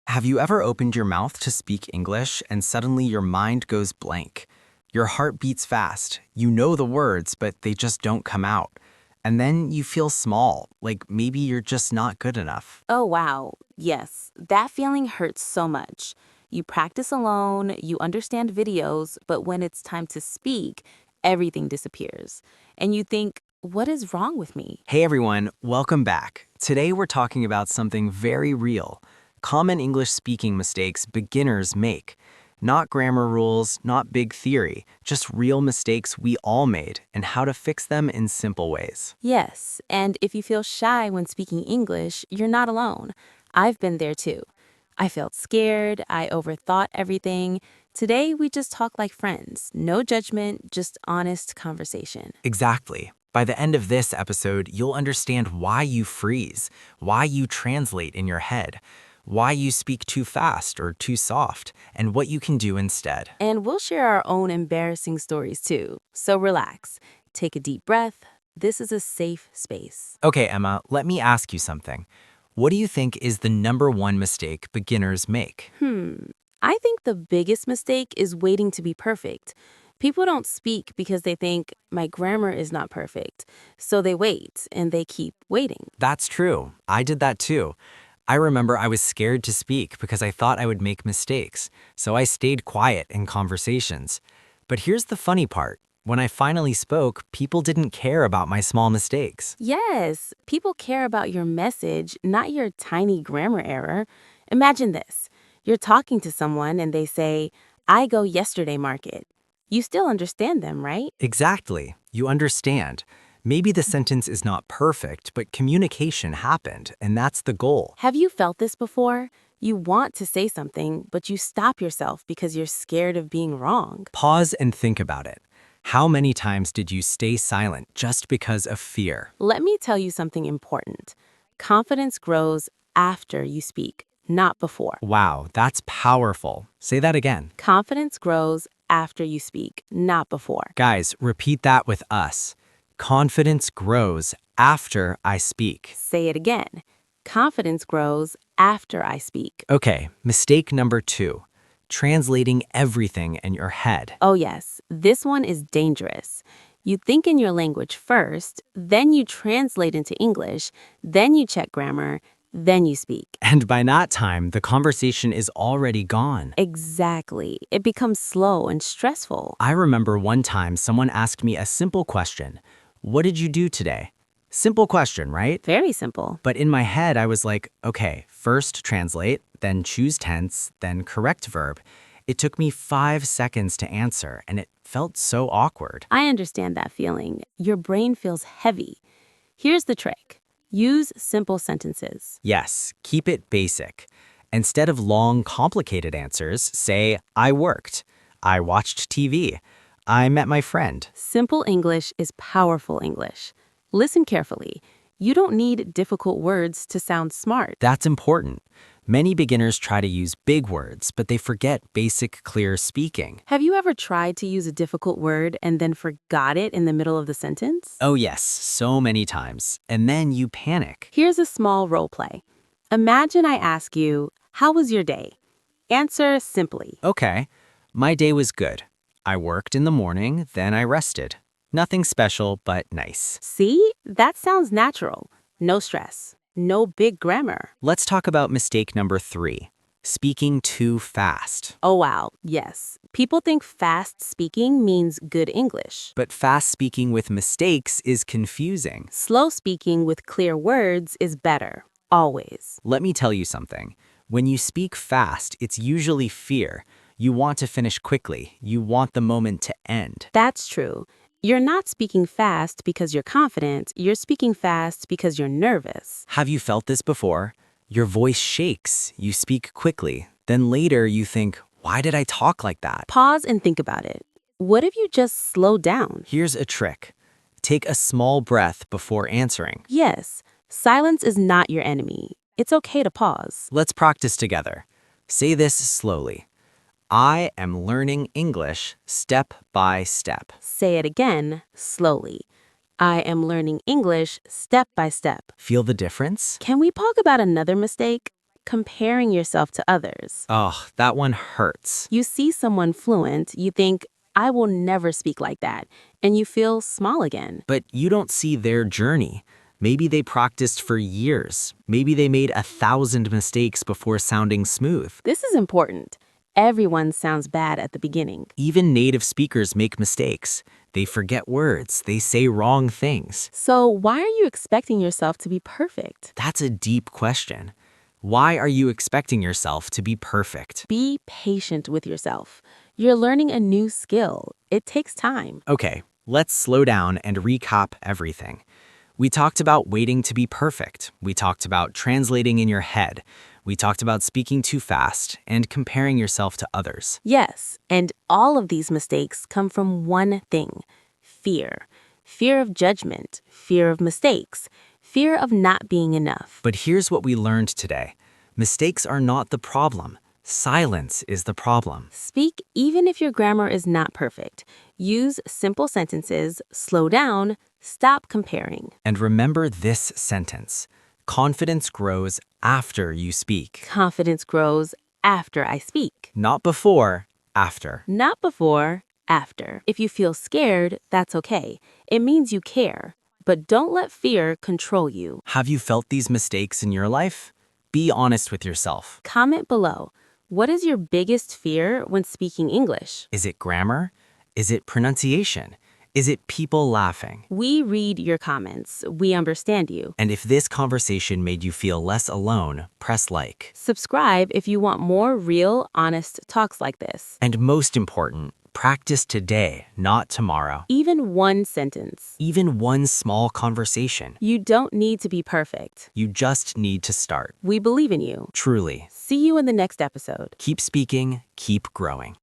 Have you ever opened your mouth to speak English and suddenly your mind goes blank? Your heart beats fast. You know the words, but they just don't come out. And then you feel small, like maybe you're just not good enough. Oh, wow. Yes, that feeling hurts so much. You practice alone, you understand videos, but when it's time to speak, everything disappears. And you think, what is wrong with me? Hey everyone, welcome back. Today we're talking about something very real. Common English speaking mistakes beginners make. Not grammar rules, not big theory, just real mistakes we all made and how to fix them in simple ways. Yes, and if you feel shy when speaking English, you're not alone. I've been there too. I felt scared, I overthought everything. Today, we just talk like friends. No judgment, just honest conversation. Exactly. By the end of this episode, you'll understand why you freeze, why you translate in your head, why you speak too fast or too soft, and what you can do instead. And we'll share our own embarrassing stories too. So relax, take a deep breath. This is a safe space. Okay, Emma, let me ask you something. What do you think is the number one mistake beginners make? I think the biggest mistake is waiting to be perfect. People don't speak because they think my grammar is not perfect. So they wait and they keep waiting. That's true. I did that too. I remember I was scared to speak because I thought I would make mistakes, so I stayed quiet in conversations. But here's the funny part. When I finally spoke, people didn't care about my small mistakes. Yes, people care about your message, not your tiny grammar error. Imagine this. You're talking to someone and they say, I go yesterday market. You still understand them, right? Exactly. You understand. Maybe the sentence is not perfect, but communication happened, and that's the goal. Have you felt this before? You want to say something, but you stop yourself because you're scared of being wrong. Pause and think about it. How many times did you stay silent just because of fear? Let me tell you something important. Confidence grows after you speak, not before. Wow, that's powerful. Say that again. Confidence grows after you speak, not before. Guys, repeat that with us. Confidence grows after I speak. Say it again. Confidence grows after I speak. Okay, mistake number 2. Translating everything in your head. Oh, yes, this one is dangerous. You think in your language first, then you translate into English, then you check grammar, then you speak. And by that time, the conversation is already gone. Exactly. It becomes slow and stressful. I remember one time someone asked me a simple question. What did you do today? Simple question, right? Very simple. But in my head, I was like, okay, first translate, then choose tense, then correct verb. It took me 5 seconds to answer, and it felt so awkward. I understand that feeling. Your brain feels heavy. Here's the trick. Use simple sentences. Yes, keep it basic. Instead of long, complicated answers, say, I worked, I watched TV, I met my friend. Simple English is powerful English. Listen carefully. You don't need difficult words to sound smart. That's important. Many beginners try to use big words, but they forget basic, clear speaking. Have you ever tried to use a difficult word and then forgot it in the middle of the sentence? Oh yes, so many times. And then you panic. Here's a small role play. Imagine I ask you, how was your day? Answer simply. Okay, my day was good. I worked in the morning, then I rested. Nothing special, but nice. See? That sounds natural. No stress. No big grammar. Let's talk about mistake number 3, speaking too fast. Oh, wow. Yes. People think fast speaking means good English. But fast speaking with mistakes is confusing. Slow speaking with clear words is better. Always. Let me tell you something. When you speak fast, it's usually fear. You want to finish quickly. You want the moment to end. That's true. You're not speaking fast because you're confident. You're speaking fast because you're nervous. Have you felt this before? Your voice shakes. You speak quickly. Then later you think, why did I talk like that? Pause and think about it. What if you just slow down? Here's a trick. Take a small breath before answering. Yes, silence is not your enemy. It's okay to pause. Let's practice together. Say this slowly. I am learning English step by step. Say it again, slowly. I am learning English step by step. Feel the difference? Can we talk about another mistake? comparing yourself to others. Oh, that one hurts. You see someone fluent, you think, I will never speak like that, and you feel small again. But you don't see their journey. Maybe they practiced for years. Maybe they made 1,000 mistakes before sounding smooth. This is important. Everyone sounds bad at the beginning. Even native speakers make mistakes. They forget words. They say wrong things. So why are you expecting yourself to be perfect? That's a deep question. Why are you expecting yourself to be perfect? Be patient with yourself. You're learning a new skill. It takes time. Okay, let's slow down and recap everything. We talked about waiting to be perfect. We talked about translating in your head. We talked about speaking too fast and comparing yourself to others. Yes, and all of these mistakes come from one thing: fear. Fear of judgment, fear of mistakes, fear of not being enough. But here's what we learned today. Mistakes are not the problem. Silence is the problem. Speak even if your grammar is not perfect. Use simple sentences, slow down, stop comparing. And remember this sentence. Confidence grows after you speak. Confidence grows after I speak. Not before, after. Not before, after. If you feel scared, that's okay. It means you care. But don't let fear control you. Have you felt these mistakes in your life? Be honest with yourself. Comment below. What is your biggest fear when speaking English? Is it grammar? Is it pronunciation? Is it people laughing? We read your comments. We understand you. And if this conversation made you feel less alone, press like. Subscribe if you want more real, honest talks like this. And most important, practice today, not tomorrow. Even one sentence. Even one small conversation. You don't need to be perfect. You just need to start. We believe in you. Truly. See you in the next episode. Keep speaking, keep growing.